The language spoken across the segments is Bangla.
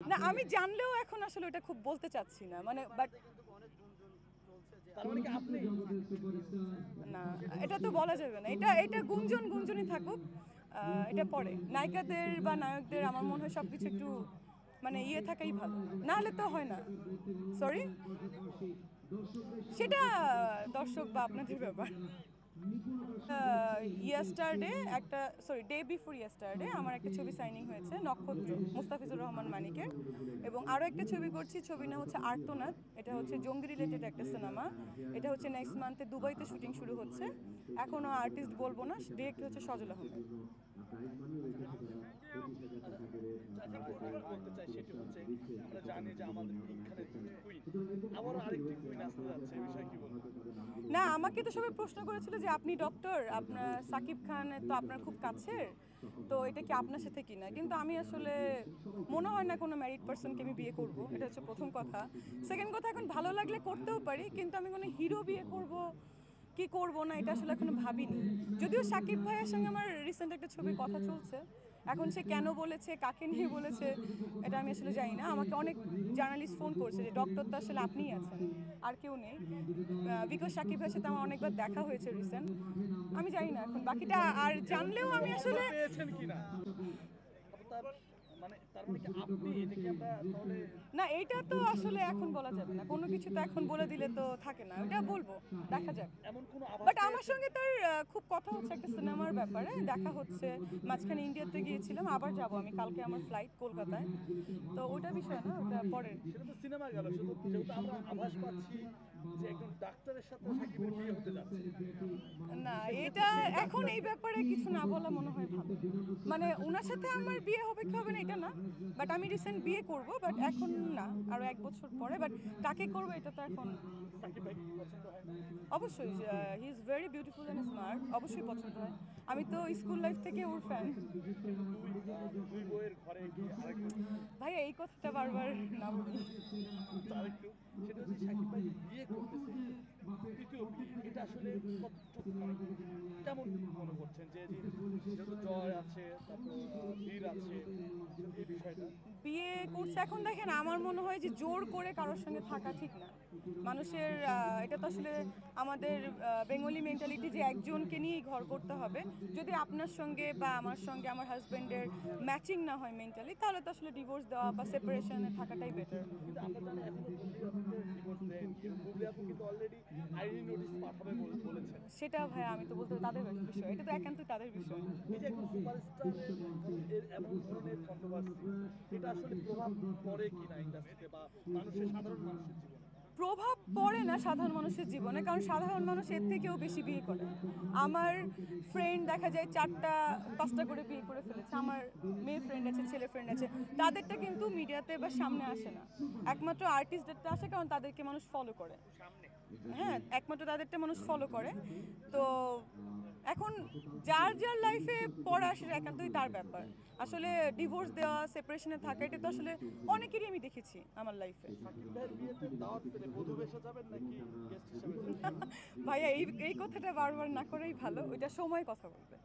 না আমি জানলেও এখন আসলে ওটা খুব বলতে চাচ্ছি না মানে বাট না এটা তো বলা যাবে না এটা এটা গুঞ্জনই থাকুক এটা পরে নায়িকাদের বা নায়কদের আমার মনে হয় সবকিছু একটু মানে ইয়ে থাকাই ভালো না হলে তো হয় না সরি সেটা দর্শক বা আপনাদের ব্যাপার ইয়েস্টারডে একটা সরি ডে বিফোর ইয়েস্টারডে আমার একটা ছবি সাইনিং হয়েছে নক্ষত্র মুস্তাফিজুর রহমান মানিকের এবং আরও একটা ছবি করছি ছবির নাম হচ্ছে আর্তনাদ এটা হচ্ছে জঙ্গি রিলেটেড একটা সিনেমা এটা হচ্ছে নেক্সট মান্থে দুবাইতে শুটিং শুরু হচ্ছে এখনও আর্টিস্ট বলবো না ডিরেক্টর হচ্ছে সজল আহমেদ বলতে চাই সেটি হচ্ছে আমরা জানি যে আমাদের বিখ্যাত কুইন আবারও আরেকটি কুইন আসতে যাচ্ছে এই বিষয়ে কি বলবো না আমাকে তো সবাই প্রশ্ন করেছিল যে আপনি ডক্টর আপনার সাকিব খান তো আপনার খুব কাছের তো এটা কি আপনার সাথে কিনা কিন্তু আমি আসলে মনে হয় না কোনো ম্যারিড পার্সনকে আমি বিয়ে করব এটা হচ্ছে প্রথম কথা সেকেন্ড কথা এখন ভালো লাগলে করতেও পারি কিন্তু আমি কোনো হিরো বিয়ে করব কি করব না এটা আসলে এখনো ভাবিনি যদিও সাকিব ভাইয়ের সঙ্গে আমার রিসেন্ট একটা ছবির কথা চলছে এখন সে কেন বলেছে কাকে নিয়ে বলেছে এটা আমি আসলে জানি না আমাকে অনেক জার্নালিস্ট ফোন করছে যে ডক্টর তো আসলে আপনিই আছেন আর কেউ নেই বিকজ সাকিব ভাইয়ের সাথে আমার অনেকবার দেখা হয়েছে রিসেন্ট আমি জানি না এখন বাকিটা আর জানলেও আমি আসলে পেয়েছেন কিনা মানে তার মানে কি আপনি এটা কি আমরা তাহলে না এইটা তো আসলে এখন বলা যাবে না কোনো কিছু তো এখন বলে দিলে তো থাকে না ওটা বলবো দেখা যাক এমন কোনো আভাস বাট আমার সঙ্গে তার খুব কথা হচ্ছে একটা সিনেমার ব্যাপারে দেখা হচ্ছে মাঝখানে ইন্ডিয়াতে গিয়েছিলাম আবার যাব আমি কালকে আমার ফ্লাইট কলকাতায় তো ওটা বিষয় না ওটা পরের সেটা তো সিনেমা গেল শুধু যেহেতু আমরা আভাস পাচ্ছি যে একজন ডাক্তারের সাথে সাকিবের বিয়ে হতে যাচ্ছে না এটা এখন এই ব্যাপারে কিছু না বলা মনে হয় ভালো মানে ওনার সাথে আমার বিয়ে হবে কি হবে না এটা না বাট আমি রিসেন্ট বিয়ে করব বাট এখন না আরো 1 বছর পরে বাট কাকে করব এটা তো এখন সাকিব ভাই কি পছন্দ হয় না অবশ্যই he is very beautiful and smart অবশ্যই পছন্দ হয় আমি তো স্কুল লাইফ থেকে ওর ফ্যান দুই বইয়ের ঘরে গিয়ে আরেকটু ভাই এই কথাটা বারবার না বলি আরেকটু সেটা হচ্ছে সাকিব ভাই বিয়ে করতেছে তৃতীয় বিয়ে এটা আসলে কতটুকু মানে কেমন মনে করছেন যে যেহেতু জয় আছে তারপর বীর আছে এই বিষয়টা বিয়ে করছে এখন দেখেন আমার মনে হয় যে জোর করে কারোর সঙ্গে থাকা ঠিক না মানুষের এটা তো আসলে আমাদের বেঙ্গলি মেন্টালিটি যে একজনকে নিয়েই ঘর করতে হবে যদি আপনার সঙ্গে বা আমার সঙ্গে আমার হাজব্যান্ডের ম্যাচিং না হয় মেন্টালি তাহলে তো আসলে ডিভোর্স দেওয়া বা সেপারেশনে থাকাটাই বেটার কিন্তু আমরা জানি এখনো বুবলি আপুকে ডিভোর্স দেন কিন্তু বুবলি আপু কিন্তু অলরেডি আইনি নোটিশ পাঠাবে বলেছেন সেটা ভাই আমি তো বলতে তাদের বিষয় এটা তো একান্তই তাদের বিষয় এই যে একজন সুপারস্টারের এমন ধরনের কন্ট্রোভার্সি এটা আসলে প্রভাব পড়ে কিনা ইন্ডাস্ট্রিতে বা মানুষের সাধারণ মানুষের জীবনে প্রভাব পড়ে না সাধারণ মানুষের জীবনে কারণ সাধারণ মানুষ এর থেকেও বেশি বিয়ে করে আমার ফ্রেন্ড দেখা যায় 4টা 5টা করে বিয়ে করে ফেলেছে আমার মেয়ে ফ্রেন্ড আছে ছেলে ফ্রেন্ড আছে তাদেরটা কিন্তু মিডিয়াতে বা সামনে আসে না একমাত্র আর্টিস্টদেরটা আসে কারণ তাদেরকে মানুষ ফলো করে হ্যাঁ একমাত্র তাদেরটা মানুষ ফলো করে তো এখন যার যার লাইফে পড়া সেটা একান্তই তার ব্যাপার আসলে ডিভোর্স দেওয়া সেপারেশনে থাকা এটা তো আসলে অনেকেরই আমি দেখেছি আমার লাইফে বিয়েতে দাওয়াত পেলে বধূ বেশে যাবেন নাকি গেস্ট হিসেবে যাবেন? ভাইয়া এই কথাটা বারবার না করেই ভালো ওইটা সময় কথা বলবে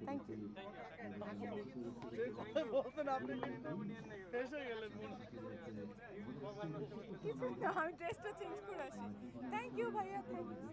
থ্যাংক ইউ যে কথা বলছেন আপনি কিন্তু ফেসে গেলেন মনে হয়। কিছু না আমি ড্রেসটা চেঞ্জ করে আসি থ্যাংক ইউ ভাইয়া থ্যাংক ইউ